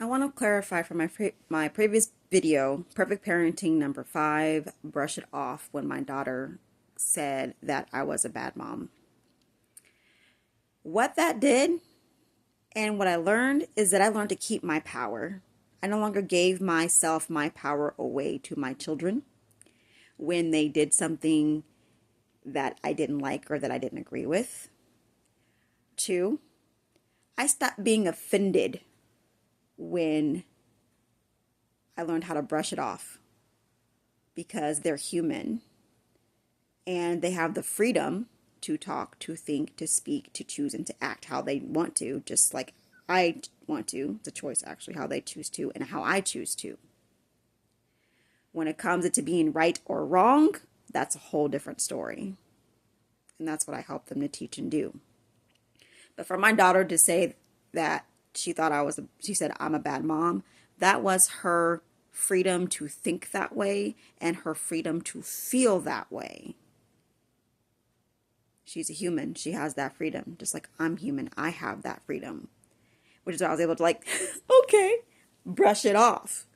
I want to clarify from my previous video, Perfect Parenting number 5, brush it off when my daughter said that I was a bad mom. What that did and what I learned is that I learned to keep my power. I no longer gave myself my power away to my children when they did something that I didn't like or that I didn't agree with. 2, I stopped being offended when I learned how to brush it off because they're human and they have the freedom to talk, to think, to speak, to choose, and to act how they want to, just like I want to. It's a choice, actually, how they choose to and how I choose to. When it comes to being right or wrong, that's a whole different story. And that's what I help them to teach and do. But for my daughter to say that she said I'm a bad mom, that was her freedom to think that way and her freedom to feel that way. She's a human. She has that freedom. Just like I'm human, I have that freedom. Which is why I was able to okay, brush it off.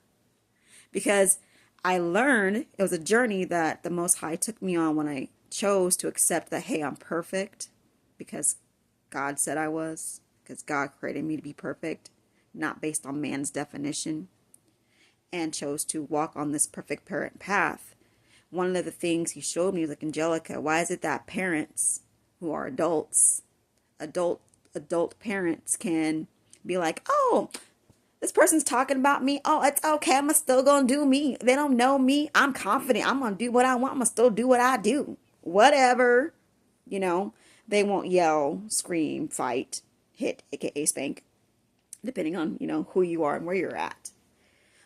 Because I learned, it was a journey that the Most High took me on when I chose to accept that, hey, I'm perfect because God said I was, because God created me to be perfect, not based on man's definition, and chose to walk on this perfect parent path. One of the things he showed me was like, Angelica, why is it that parents who are adult parents can be like, oh, this person's talking about me. Oh, it's okay. I'm still going to do me. They don't know me. I'm confident. I'm going to do what I want. I'm going to still do what I do. Whatever. They won't yell, scream, fight, hit, aka spank, depending on, who you are and where you're at.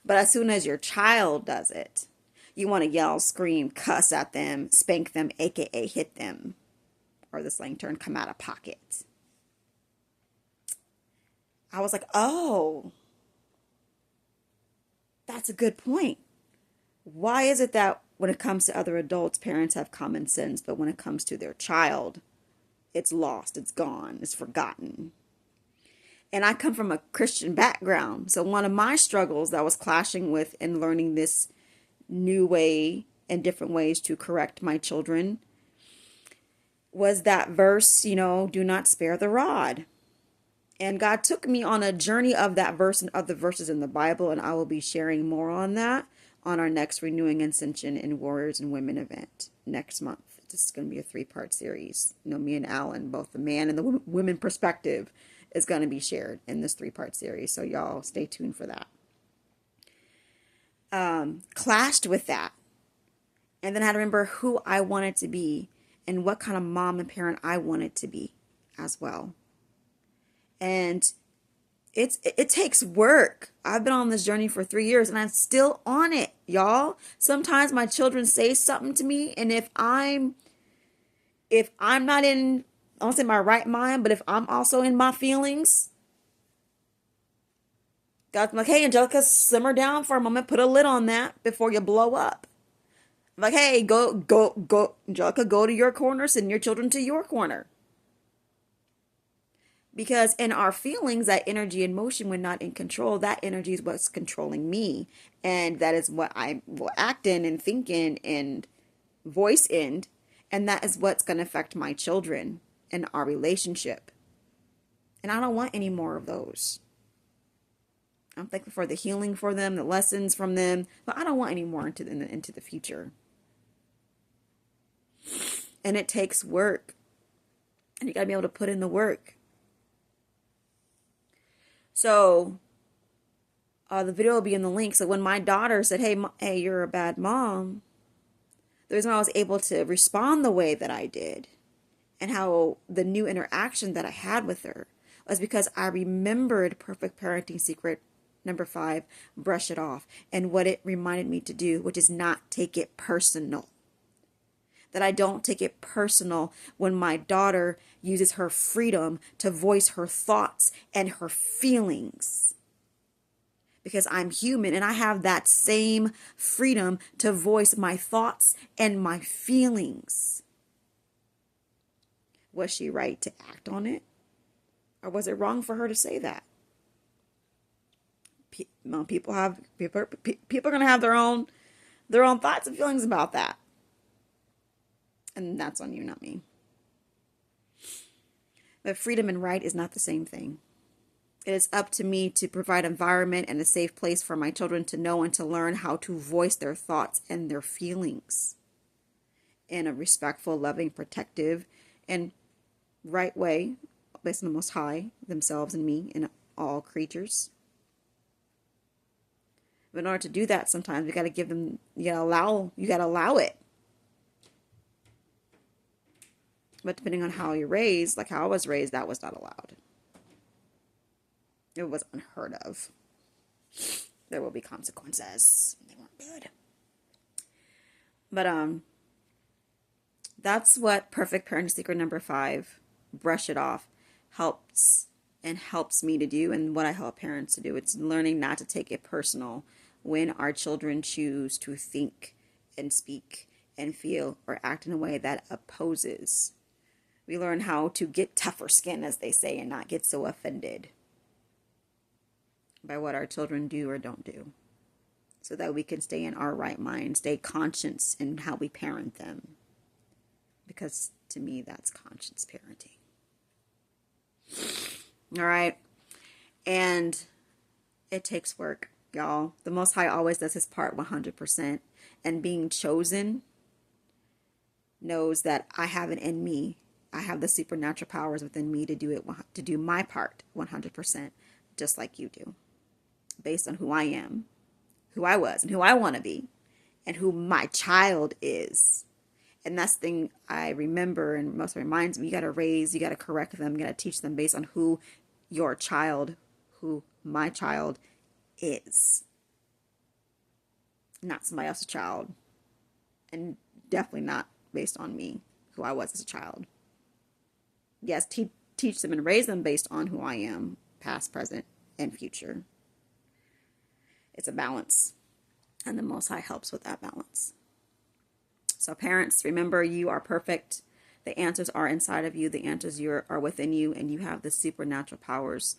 But as soon as your child does it, you want to yell, scream, cuss at them, spank them, aka hit them, or the slang term, come out of pocket. I was like, oh, that's a good point. Why is it that when it comes to other adults, parents have common sense, but when it comes to their child, it's lost, it's gone, it's forgotten? And I come from a Christian background. So one of my struggles that I was clashing with in learning this new way and different ways to correct my children was that verse, do not spare the rod. And God took me on a journey of that verse and other verses in the Bible, and I will be sharing more on that on our next Renewing Ascension in Warriors and Women event next month. This is going to be a 3-part series. Me and Alan, both the man and the women perspective is going to be shared in this 3-part series. So y'all stay tuned for that. Clashed with that. And then I had to remember who I wanted to be and what kind of mom and parent I wanted to be as well. And it takes work. I've been on this journey for 3 years and I'm still on it, y'all. Sometimes my children say something to me, and if I'm not in, I won't say my right mind, but if I'm also in my feelings, God's like, hey, Angelica, simmer down for a moment, put a lid on that before you blow up. I'm like, hey, go, Angelica, go to your corner, send your children to your corner. Because in our feelings, that energy and motion, when not in control, that energy is what's controlling me. And that is what I will act in and think in and voice in. And that is what's going to affect my children and our relationship. And I don't want any more of those. I'm thankful for the healing for them, the lessons from them, but I don't want any more into the future. And it takes work. And you got to be able to put in the work. So the video will be in the link. So when my daughter said, hey, you're a bad mom, the reason why I was able to respond the way that I did and how the new interaction that I had with her was because I remembered Perfect Parenting Secret number 5, brush it off, and what it reminded me to do, which is not take it personal. That I don't take it personal when my daughter uses her freedom to voice her thoughts and her feelings. Because I'm human and I have that same freedom to voice my thoughts and my feelings. Was she right to act on it? Or was it wrong for her to say that? People are going to have their own thoughts and feelings about that. And that's on you, not me. But freedom and right is not the same thing. It is up to me to provide an environment and a safe place for my children to know and to learn how to voice their thoughts and their feelings in a respectful, loving, protective, and right way, based on the Most High, themselves and me, and all creatures. But in order to do that, sometimes we got to give them, you got to allow it. But depending on how you're raised, like how I was raised, that was not allowed. It was unheard of. There will be consequences. They weren't good. But that's what Perfect Parenting Secret number 5, brush it off, helps me to do, and what I help parents to do. It's learning not to take it personal when our children choose to think and speak and feel or act in a way that opposes. We learn how to get tougher skin, as they say, and not get so offended by what our children do or don't do, so that we can stay in our right mind, stay conscious in how we parent them. Because to me, that's conscious parenting. All right. And it takes work, y'all. The Most High always does his part 100%. And being chosen knows that I have it in me. I have the supernatural powers within me to do my part 100%, just like you do. Based on who I am, who I was, and who I want to be, and who my child is. And that's the thing I remember and most reminds me. You got to correct them, you got to teach them based on who my child is. Not somebody else's child. And definitely not based on me, who I was as a child. Yes, teach them and raise them based on who I am, past, present, and future. It's a balance, and the Most High helps with that balance. So parents, remember, you are perfect. The answers are inside of you. The answers are within you, and you have the supernatural powers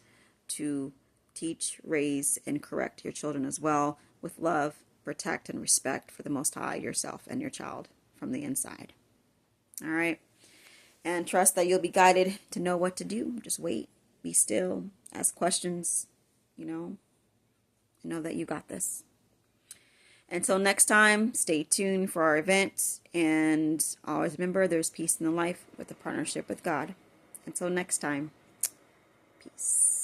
to teach, raise, and correct your children as well with love, protect, and respect for the Most High, yourself, and your child from the inside. All right? And trust that you'll be guided to know what to do. Just wait, be still, ask questions, know that you got this. Until next time, stay tuned for our event, and always remember, there's peace in the life with a partnership with God. Until next time, peace.